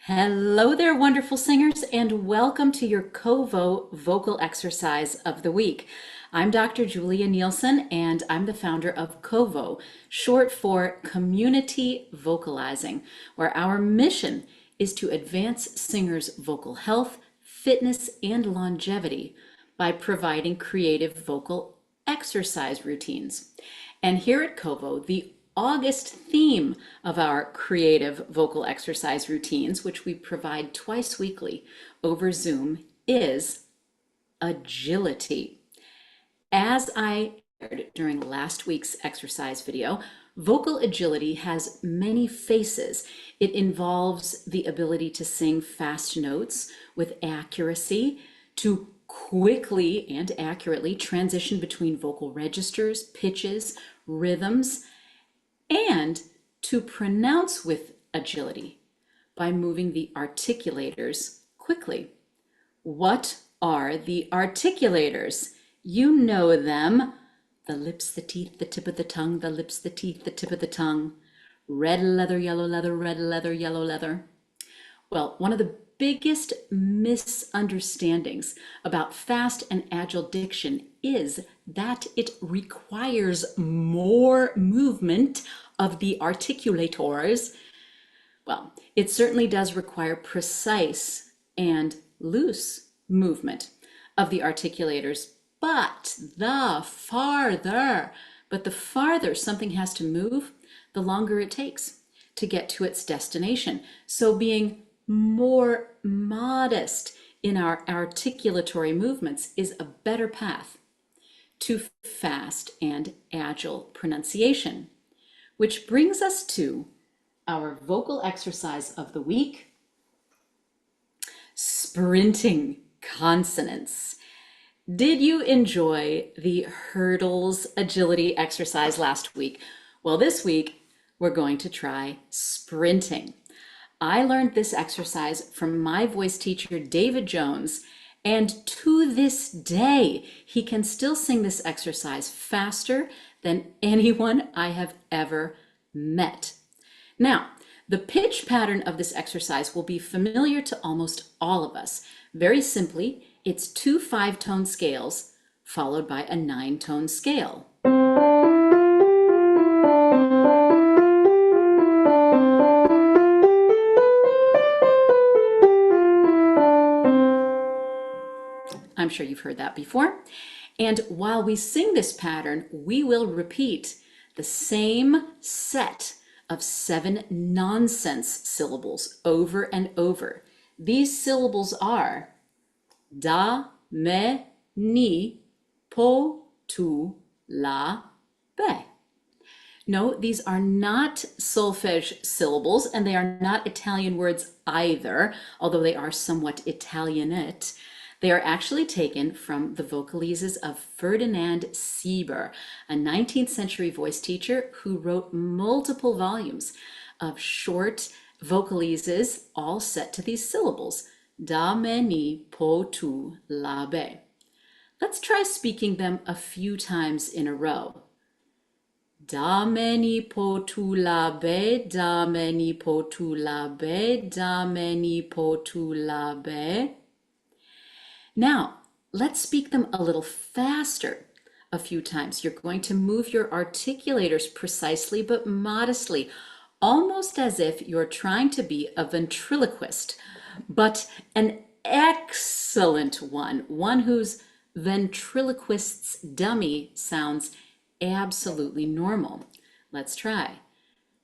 Hello there, wonderful singers, and welcome to your Kovo vocal exercise of the week. I'm Dr. Julia Nielsen, and I'm the founder of Kovo, short for Community Vocalizing, where our mission is to advance singers' vocal health, fitness, and longevity by providing creative vocal exercise routines. And here at Kovo, the August theme of our creative vocal exercise routines, which we provide twice weekly over Zoom, is agility. As I shared during last week's exercise video, vocal agility has many faces. It involves the ability to sing fast notes with accuracy, to quickly and accurately transition between vocal registers, pitches, rhythms, and to pronounce with agility by moving the articulators quickly. What are the articulators? You know them. The lips, the teeth, the tip of the tongue, the lips, the teeth, the tip of the tongue. Red leather, yellow leather, red leather, yellow leather. Well, one of the biggest misunderstandings about fast and agile diction is that it requires more movement of the articulators. Well, it certainly does require precise and loose movement of the articulators, but the farther something has to move, the longer it takes to get to its destination. So being more modest in our articulatory movements is a better path to fast and agile pronunciation. Which brings us to our vocal exercise of the week, sprinting consonants. Did you enjoy the hurdles agility exercise last week? Well, this week we're going to try sprinting. I learned this exercise from my voice teacher, David Jones, and to this day, he can still sing this exercise faster than anyone I have ever met. Now, the pitch pattern of this exercise will be familiar to almost all of us. Very simply, it's two 5-tone scales followed by a 9-tone scale. I'm sure you've heard that before. And while we sing this pattern, we will repeat the same set of 7 nonsense syllables over and over. These syllables are da, me, ni, po, tu, la, be. No, these are not solfege syllables, and they are not Italian words either, although they are somewhat Italianate. They are actually taken from the vocalises of Ferdinand Sieber, a 19th century voice teacher who wrote multiple volumes of short vocalises all set to these syllables, da, me, ni, po, tu, la, be. Let's try speaking them a few times in a row. Da, me, ni, po, tu, la, be, da, me, ni, po, tu, la, be, da, me, ni, po, tu, la, be. Now, let's speak them a little faster a few times. You're going to move your articulators precisely but modestly, almost as if you're trying to be a ventriloquist, but an excellent one whose ventriloquist's dummy sounds absolutely normal. Let's try.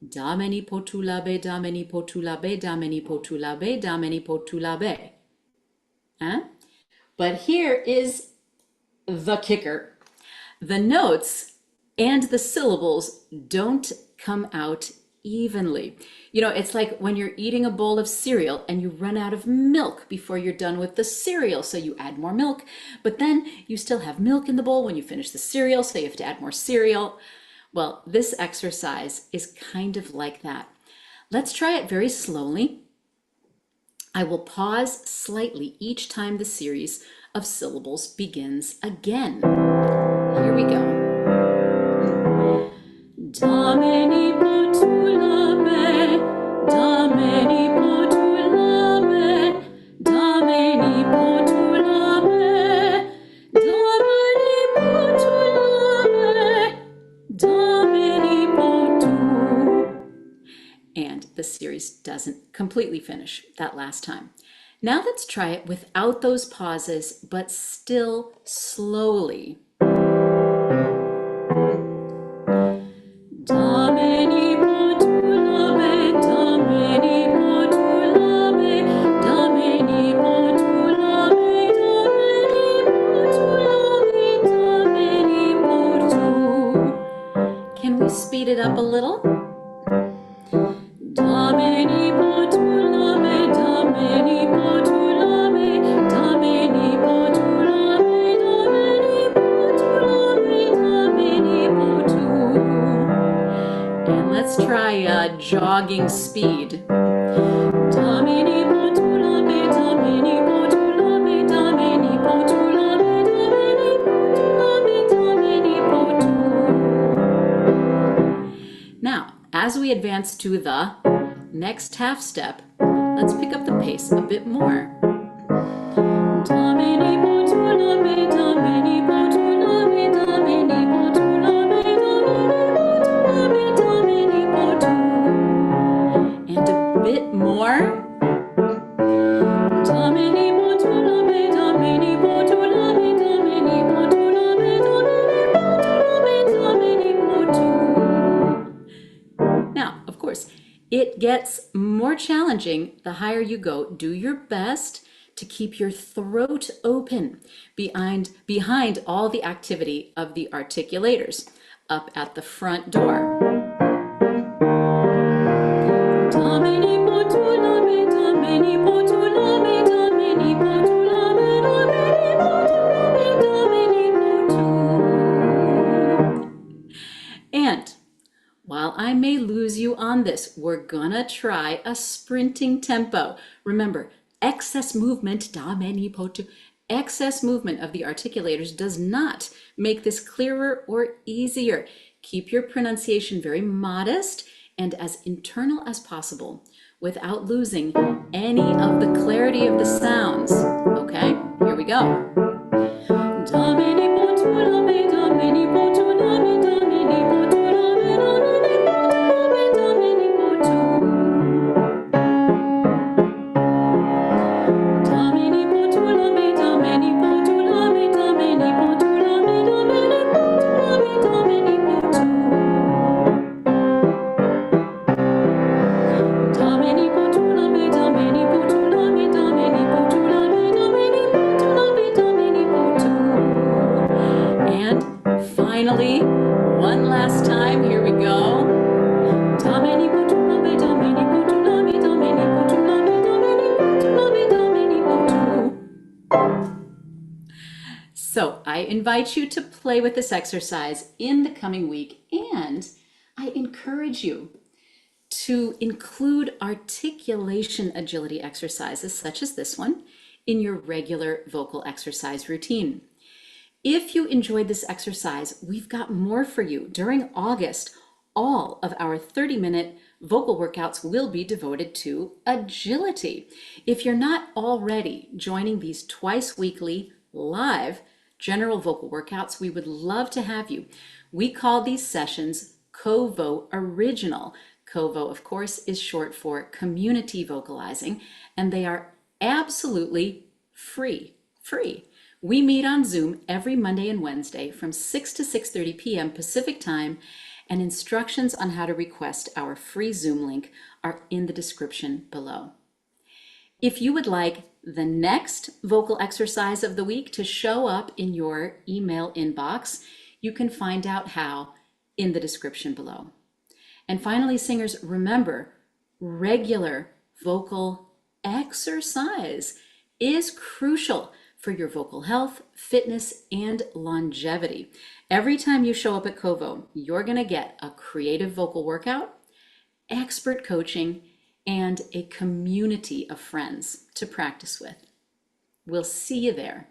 Da, me, ni, po, tu, la, be, da, me, ni, po, tu, la, be, da, me, ni, po, tu, la, be, da, me, ni, po, tu, la, be. Huh? But here is the kicker. The notes and the syllables don't come out evenly. You know, it's like when you're eating a bowl of cereal and you run out of milk before you're done with the cereal, so you add more milk, but then you still have milk in the bowl when you finish the cereal, so you have to add more cereal. Well, this exercise is kind of like that. Let's try it very slowly. I will pause slightly each time the series of syllables begins again. Here we go. Da, me, ni, po, tu, la, be. Da, me, ni, po, tu, la, series doesn't completely finish that last time. Now let's try it without those pauses, but still slowly. Can we speed it up a little? And let's try a jogging speed. Now, as we advance to the next half step, let's pick up the pace a bit more. And a bit more. Now, of course, it gets more challenging the higher you go. Do your best to keep your throat open behind all the activity of the articulators up at the front door. And while I may lose you on this, we're gonna try a sprinting tempo. Remember, excess movement of the articulators does not make this clearer or easier. Keep your pronunciation very modest and as internal as possible without losing any of the clarity of the sounds. Okay, here we go. Finally, one last time, here we go. So I invite you to play with this exercise in the coming week, and I encourage you to include articulation agility exercises such as this one in your regular vocal exercise routine. If you enjoyed this exercise, we've got more for you. During August, all of our 30-minute vocal workouts will be devoted to agility. If you're not already joining these twice weekly live general vocal workouts, we would love to have you. We call these sessions COVO Original. COVO, of course, is short for community vocalizing, and they are absolutely free. We meet on Zoom every Monday and Wednesday from 6 to 6:30 p.m. Pacific Time, and instructions on how to request our free Zoom link are in the description below. If you would like the next vocal exercise of the week to show up in your email inbox, you can find out how in the description below. And finally, singers, remember, regular vocal exercise is crucial for your vocal health, fitness, and longevity. Every time you show up at COVO, you're going to get a creative vocal workout, expert coaching, and a community of friends to practice with. We'll see you there.